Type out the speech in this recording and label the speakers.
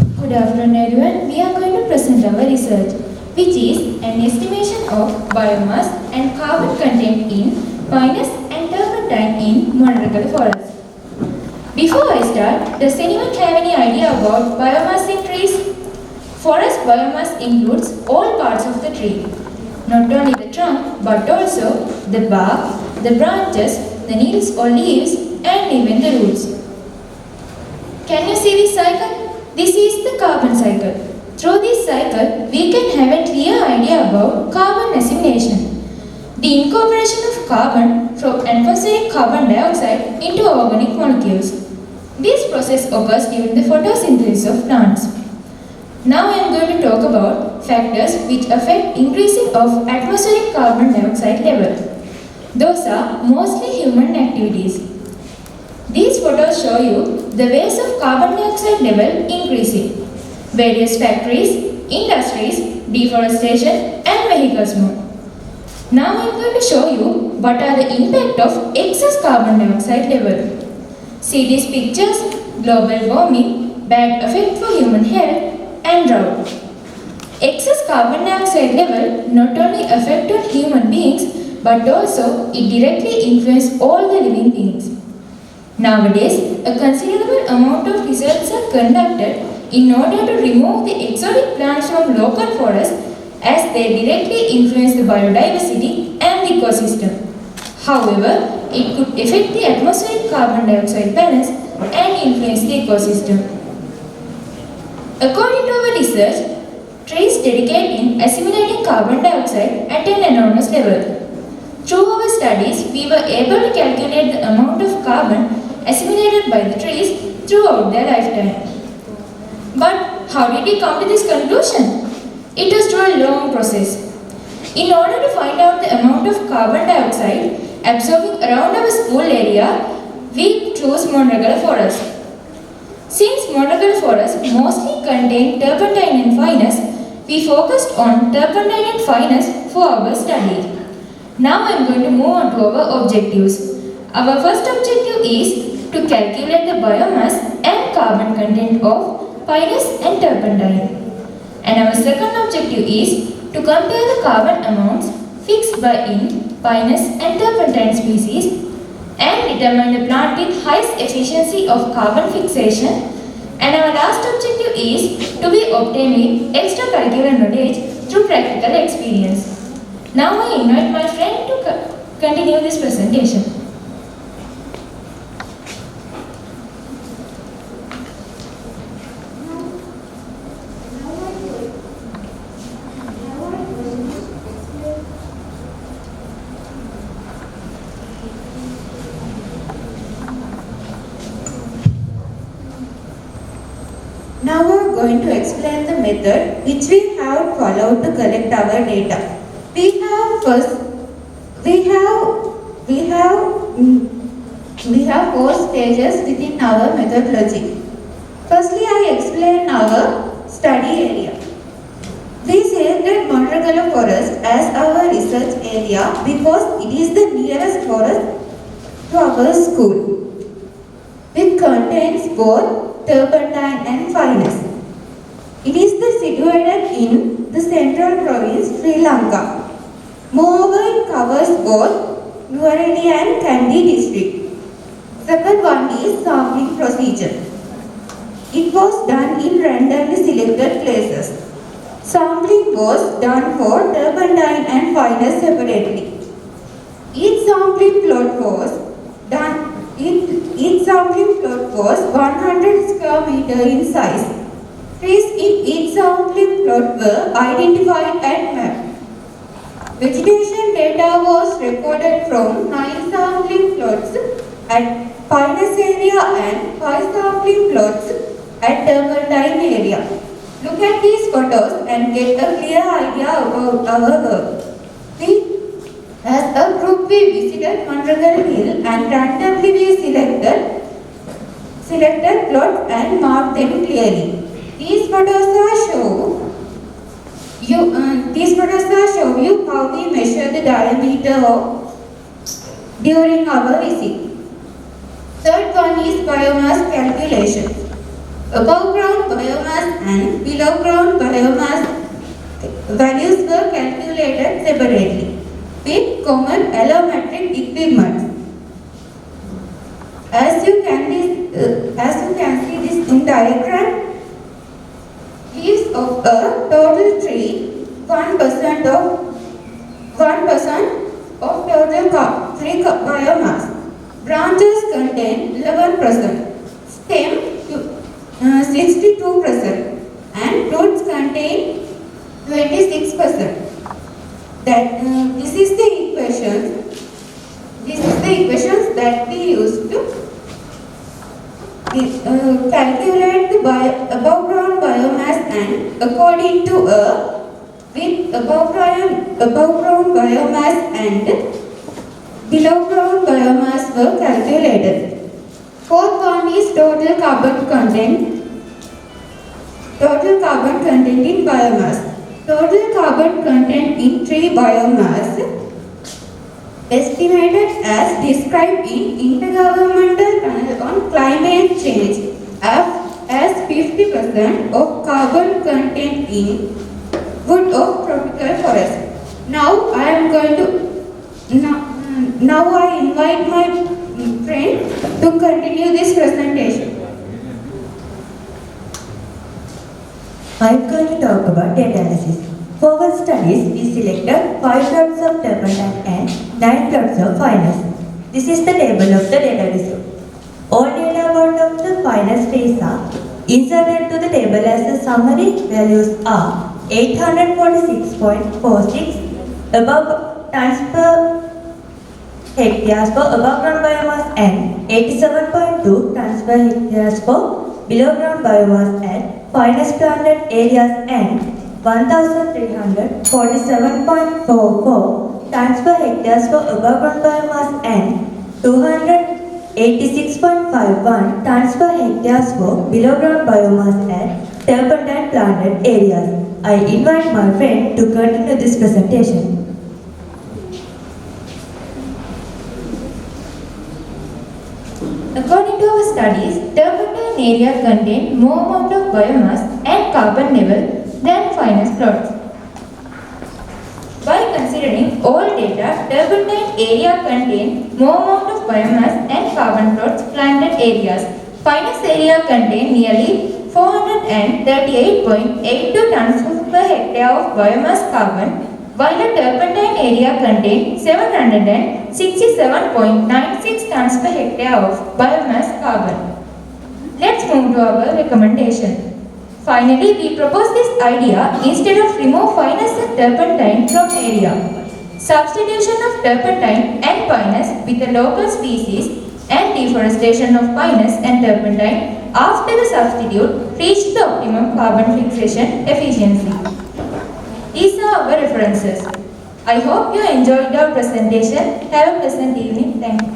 Speaker 1: Good afternoon everyone. We are going to present our research, which is an estimation of biomass and carbon content in pinus and turpentine in monoregal forest. Before I start, does anyone have any idea about biomass in trees? Forest biomass includes all parts of the tree, not only the trunk but also the bark, the branches, the needles or leaves, and even the roots. Can you see this cycle? This is the carbon cycle. Through this cycle, we can have a clear idea about carbon assimilation, the incorporation of carbon from atmospheric carbon dioxide into organic molecules. This process occurs during the photosynthesis of plants. Now I am going to talk about factors which affect increasing of atmospheric carbon dioxide level. Those are mostly human activities. These photos show you the ways of carbon dioxide level increasing. Various factories, industries, deforestation and vehicle smoke. Now I am going to show you what are the impact of excess carbon dioxide level. See these pictures: global warming, bad effect for human health and drought. Excess carbon dioxide level not only affected human beings but also it directly influences all the living beings. Nowadays, a considerable amount of research are conducted in order to remove the exotic plants from local forests as they directly influence the biodiversity and the ecosystem. However, it could affect the atmospheric carbon dioxide balance and influence the ecosystem. According to our research, trees dedicate in assimilating carbon dioxide at an enormous level. Through our studies, we were able to calculate the amount of carbon assimilated by the trees throughout their lifetime. But how did we come to this conclusion? It was through a long process. In order to find out the amount of carbon dioxide absorbing around our school area, we chose monoregal forest. Since monoregal forests mostly contain turpentine and pinus, we focused on turpentine and pinus for our study. Now I am going to move on to our objectives. Our first objective is to calculate the biomass and carbon content of pinus and turpentine. And our second objective is to compare the carbon amounts fixed by in pinus and turpentine species and determine the plant with highest efficiency of carbon fixation. And our last objective is to be obtained with extracurricular knowledge through practical experience. Now I invite my friend to continue this presentation.
Speaker 2: Now we are going to explain the method which we have followed to collect our data. We have four stages within our methodology. Firstly, I explain our study area. We selected monoregal forest as our research area because it is the nearest forest to our school. It contains both turpentine and pinus. It is situated in the central province, Sri Lanka. Moreover, it covers both Nuwara and Kandy district. Second one is sampling procedure. It was done in randomly selected places. Sampling was done for turpentine and pinus separately. Each sampling plot was 100 square meter in size. Trees in each sampling plot were identified and mapped. Vegetation data was recorded from 9 sampling plots at pinus area and 5 sampling plots at turpentine area. Look at these photos and get a clear idea about our work. As a group, we visited Monoregal Hill and randomly we selected plots and marked them clearly. These photos show you how we measure the diameter during our visit. Third one is biomass calculation. Above ground biomass and below ground biomass values were calculated separately with common allometric equipment. As you can see this in diagram, leaves of a total tree 1% of total tree biomass. Branches contain 11%, stem 62%, and roots contain 26%. This is the equations that we use to calculate the above ground biomass, and according to with above ground biomass and below ground biomass were calculated. Fourth one is total carbon content in biomass. Total carbon content in tree biomass estimated as described in Intergovernmental Panel on Climate Change as 50% of carbon content in wood of tropical forest. Now I invite my friend to continue this presentation.
Speaker 3: I am going to talk about data analysis. For our studies, we selected 5 plots of turpentine and 9 plots of finance. This is the table of the data resource. All data about the finance phase are inserted to the table as the summary values are 846.46 above tons per hectares for above ground biomass and 87.2 tons per hectares for below ground biomass and finest planted areas and 1,347.44 tons per hectares for above ground biomass and 286.51 tons per hectares for below ground biomass and turpentine planted areas. I invite my friend to continue this presentation.
Speaker 1: According to our studies, turpentine area contain more amount of biomass and carbon level than finest plots. By considering all data, turpentine area contain more amount of biomass and carbon plots planted areas. Finest area contain nearly 438.82 tons per hectare of biomass carbon, while the turpentine area contains 767.96 tons per hectare of biomass carbon. Let's move to our recommendation. Finally, we propose this idea instead of remove finest and turpentine from area. Substitution of turpentine and pinus with a local species and deforestation of pinus and turpentine after the substitute reach the optimum carbon fixation efficiency. These are our references. I hope you enjoyed our presentation. Have a pleasant evening. Thank you.